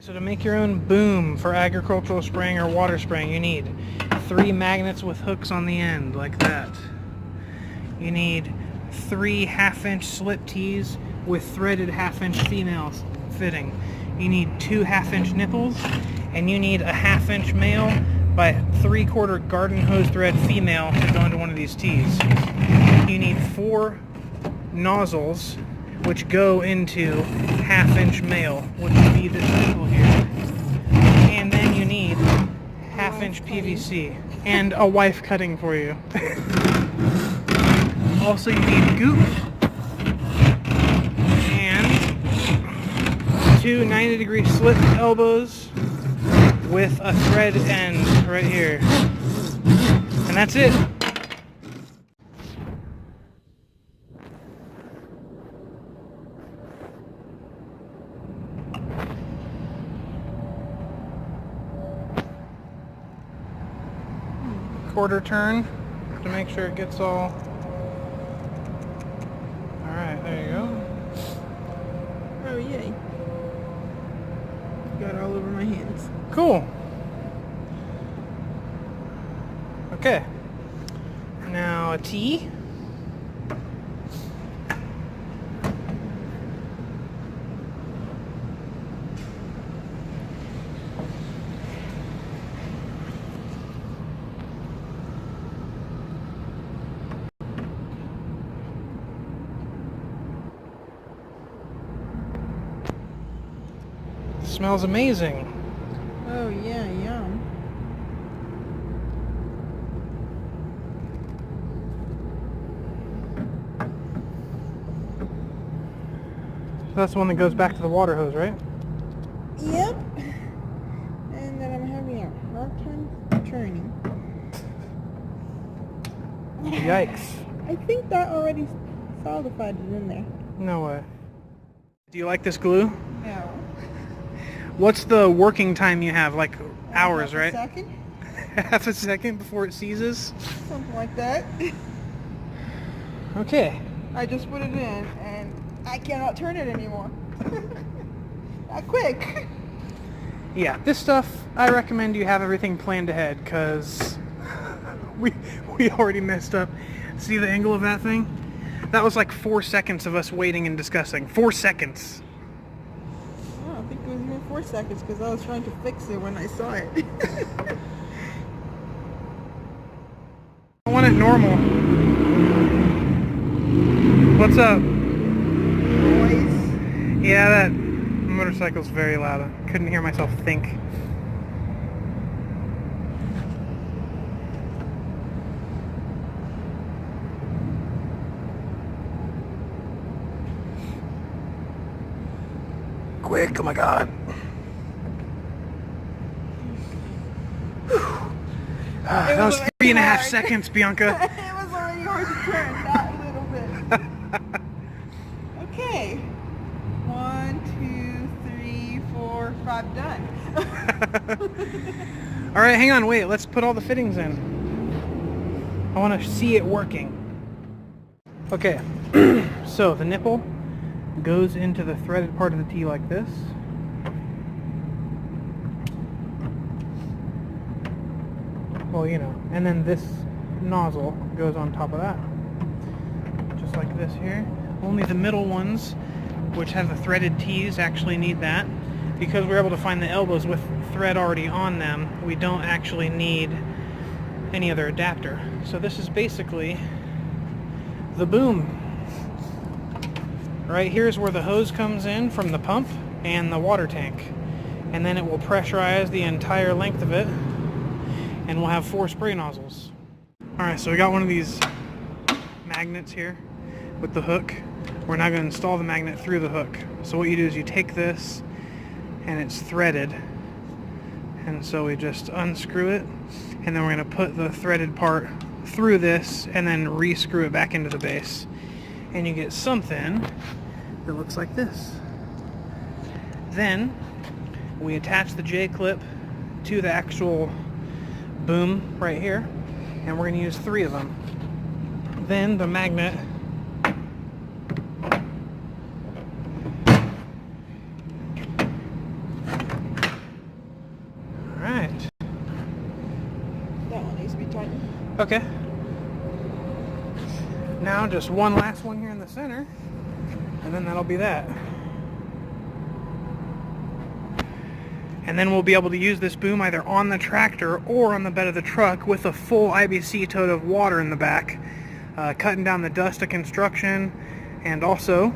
So to make your own boom for agricultural spraying or water spraying, you need 3 magnets with hooks on the end, like that. You need 3 1/2-inch slip tees with threaded 1/2-inch female fitting. You need 2 1/2-inch nipples, and you need a 1/2-inch male by 3/4 garden hose thread female to go into one of these tees. You need 4 nozzles, which go into 1/2-inch male, which would be this nipple here. And then you need 1/2-inch PVC and a wife cutting for you. Also, you need goop and 2 90-degree slip elbows with a thread end right here. And that's it. Quarter turn to make sure it gets all. Alright, there you go. Oh, yay. Got it all over my hands. Cool. Okay. Now a tee. Smells amazing. Oh yeah, yum. That's the one that goes back to the water hose, right? Yep. And then I'm having a hard time turning. Yikes. I think that already solidified it in there. No way. Do you like this glue? No. What's the working time you have? Like hours, right? Half a second? Half a second before it seizes? Something like that. Okay. I just put it in and I cannot turn it anymore. That quick. Yeah, this stuff, I recommend you have everything planned ahead, because we already messed up. See the angle of that thing? That was like 4 seconds of us waiting and discussing. 4 seconds. I don't think it was even 4 seconds because I was trying to fix it when I saw it. I want it normal. What's up? Noise. Yeah, that motorcycle's very loud. I couldn't hear myself think. Quick, oh my god. That was 3.5 seconds, Bianca. It was already hard to turn, that little bit. Okay. 1, 2, 3, 4, 5, done. Alright, hang on, wait, let's put all the fittings in. I want to see it working. Okay, so the nipple goes into the threaded part of the tee like this. Well, you know, and then this nozzle goes on top of that. Just like this here. Only the middle ones, which have the threaded tees, actually need that. Because we're able to find the elbows with thread already on them, we don't actually need any other adapter. So this is basically the boom. Right here's where the hose comes in from the pump and the water tank. And then it will pressurize the entire length of it, and we'll have 4 spray nozzles. Alright, so we got one of these magnets here with the hook. We're now going to install the magnet through the hook. So what you do is you take this, and it's threaded, and so we just unscrew it, and then we're going to put the threaded part through this and then re-screw it back into the base, and you get something that looks like this. Then we attach the J-clip to the actual boom right here, and we're going to use 3 of them. Then the magnet Okay. Now just one last one here in the center, and then that'll be that. And then we'll be able to use this boom either on the tractor or on the bed of the truck with a full IBC tote of water in the back, cutting down the dust of construction, and also,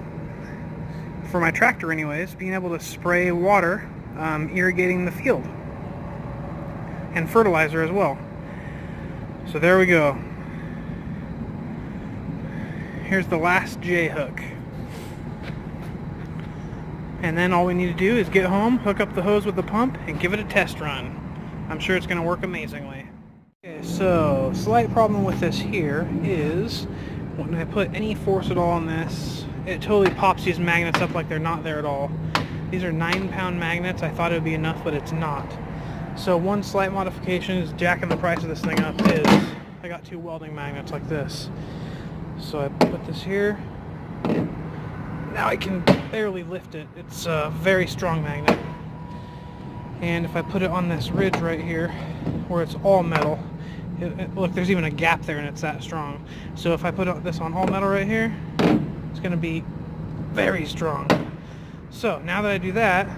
for my tractor anyways, being able to spray water, irrigating the field, and fertilizer as well. So there we go. Here's the last J-hook. And then all we need to do is get home, hook up the hose with the pump, and give it a test run. I'm sure it's going to work amazingly. Okay, so slight problem with this here is when I put any force at all on this, it totally pops these magnets up like they're not there at all. These are 9-pound magnets. I thought it would be enough, but it's not. So one slight modification is jacking the price of this thing up is I got 2 welding magnets like this. So I put this here. Now I can barely lift it. It's a very strong magnet. And if I put it on this ridge right here, where it's all metal, look, there's even a gap there and it's that strong. So if I put this on all metal right here, it's going to be very strong. So now that I do that,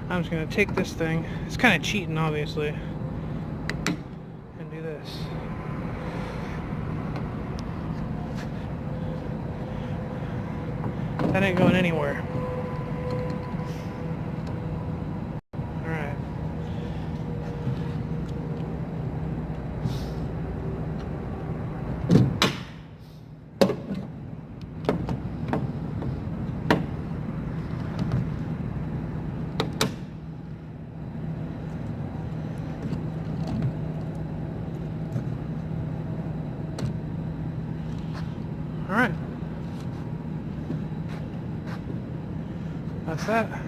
I'm just going to take this thing. It's kind of cheating, obviously. And do this. That ain't going anywhere. Alright. Alright. That's that.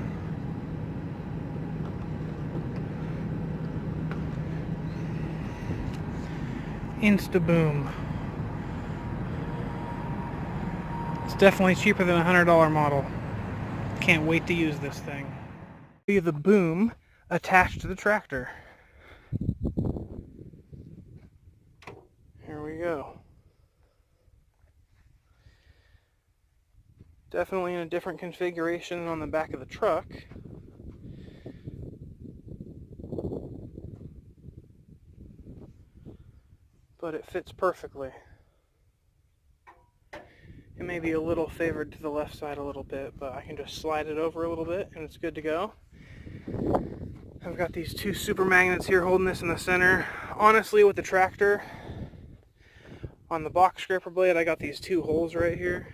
Insta-boom. It's definitely cheaper than a $100 model. Can't wait to use this thing. See the boom attached to the tractor. Here we go. Definitely in a different configuration than on the back of the truck. But it fits perfectly. It may be a little favored to the left side a little bit, but I can just slide it over a little bit and it's good to go. I've got these 2 super magnets here holding this in the center. Honestly, with the tractor, on the box scraper blade, I got these 2 holes right here.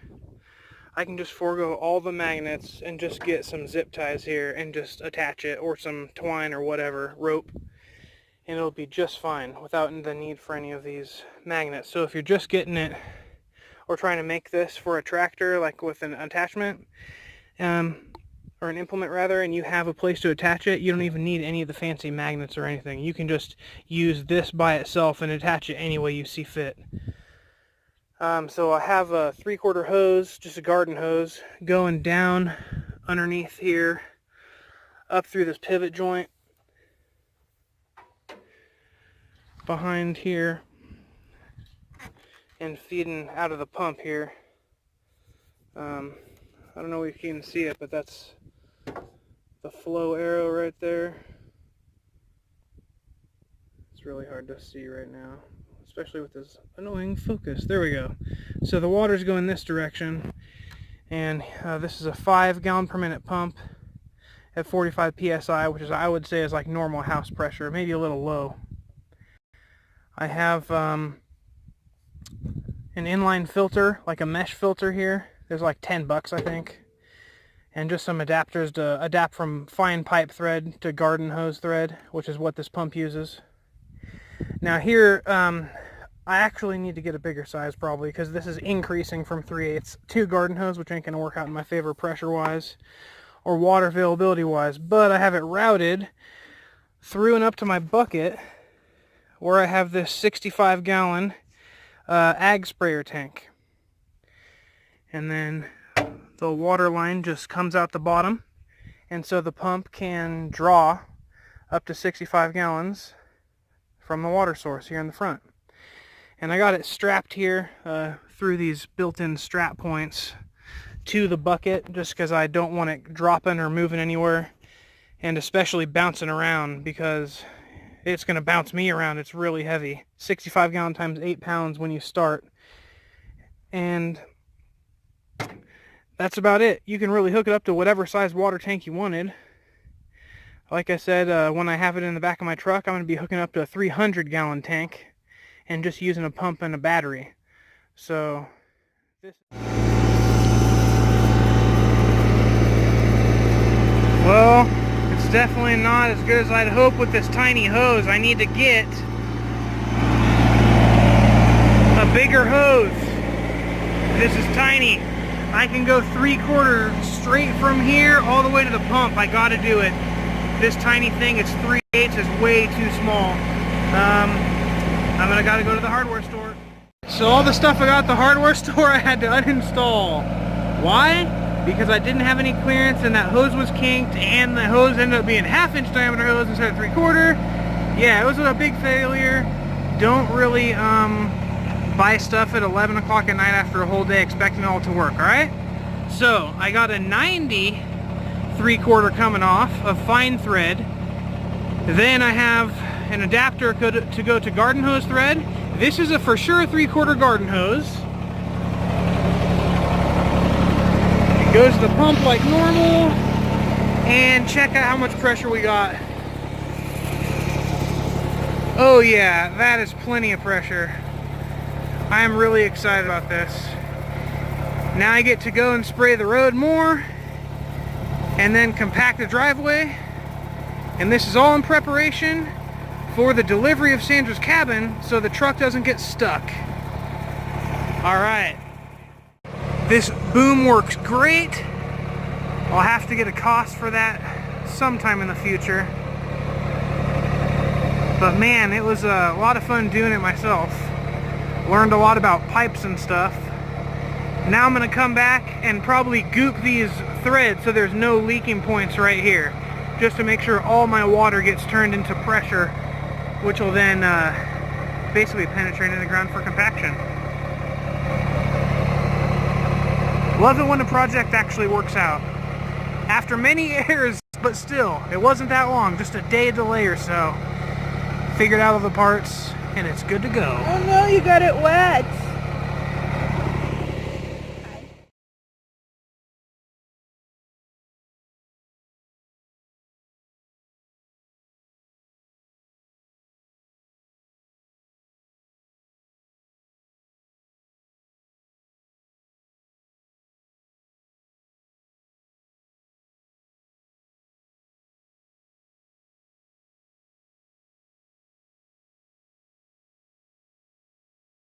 I can just forego all the magnets and just get some zip ties here and just attach it, or some twine or whatever, rope, and it'll be just fine without the need for any of these magnets. So if you're just getting it or trying to make this for a tractor, like with an attachment, or an implement rather, and you have a place to attach it, you don't even need any of the fancy magnets or anything. You can just use this by itself and attach it any way you see fit. So I have a 3/4 hose, just a garden hose, going down underneath here, up through this pivot joint, behind here, and feeding out of the pump here. I don't know if you can see it, but that's the flow arrow right there. It's really hard to see right now, especially with this annoying focus. There we go. So the water's going this direction, and this is a 5 gallon per minute pump at 45 psi, which is, I would say, is like normal house pressure, maybe a little low. I have an inline filter, like a mesh filter here. There's like 10 bucks, I think, and just some adapters to adapt from fine pipe thread to garden hose thread, which is what this pump uses. Now here, I actually need to get a bigger size probably, because this is increasing from 3/8 to garden hose, which ain't going to work out in my favor pressure-wise or water availability-wise. But I have it routed through and up to my bucket, where I have this 65 gallon ag sprayer tank. And then the water line just comes out the bottom, and so the pump can draw up to 65 gallons from the water source here in the front. And I got it strapped here through these built-in strap points to the bucket, just because I don't want it dropping or moving anywhere, and especially bouncing around, because it's going to bounce me around. It's really heavy. 65 gallon times 8 pounds when you start. And that's about it. You can really hook it up to whatever size water tank you wanted. Like I said, when I have it in the back of my truck, I'm going to be hooking up to a 300 gallon tank and just using a pump and a battery. So this... Well, it's definitely not as good as I'd hope with this tiny hose. I need to get a bigger hose. This is tiny. I can go 3/4 straight from here all the way to the pump. I gotta do it. This tiny thing, it's 3/8, is way too small. I'm gonna gotta go to the hardware store. So all the stuff I got at the hardware store I had to uninstall. Why? Because I didn't have any clearance and that hose was kinked, and the hose ended up being 1/2 inch diameter hose instead of 3/4. Yeah, it was a big failure. Don't really buy stuff at 11 o'clock at night after a whole day expecting it all to work, alright? So I got a 90 3/4 coming off of fine thread. Then I have an adapter to go to garden hose thread. This is a for sure 3/4 garden hose. It goes to the pump like normal, and check out how much pressure we got. Oh yeah, that is plenty of pressure. I am really excited about this. Now I get to go and spray the road more, and then compact the driveway. And this is all in preparation for the delivery of Sandra's cabin so the truck doesn't get stuck. Alright. This boom works great. I'll have to get a cost for that sometime in the future. But man, it was a lot of fun doing it myself. Learned a lot about pipes and stuff. Now I'm going to come back and probably goop these threads so there's no leaking points right here, just to make sure all my water gets turned into pressure, which will then basically penetrate into the ground for compaction. Love it when a project actually works out. After many errors, but still, it wasn't that long, just a day delay or so. Figured out all the parts, and it's good to go. Oh no, you got it wet.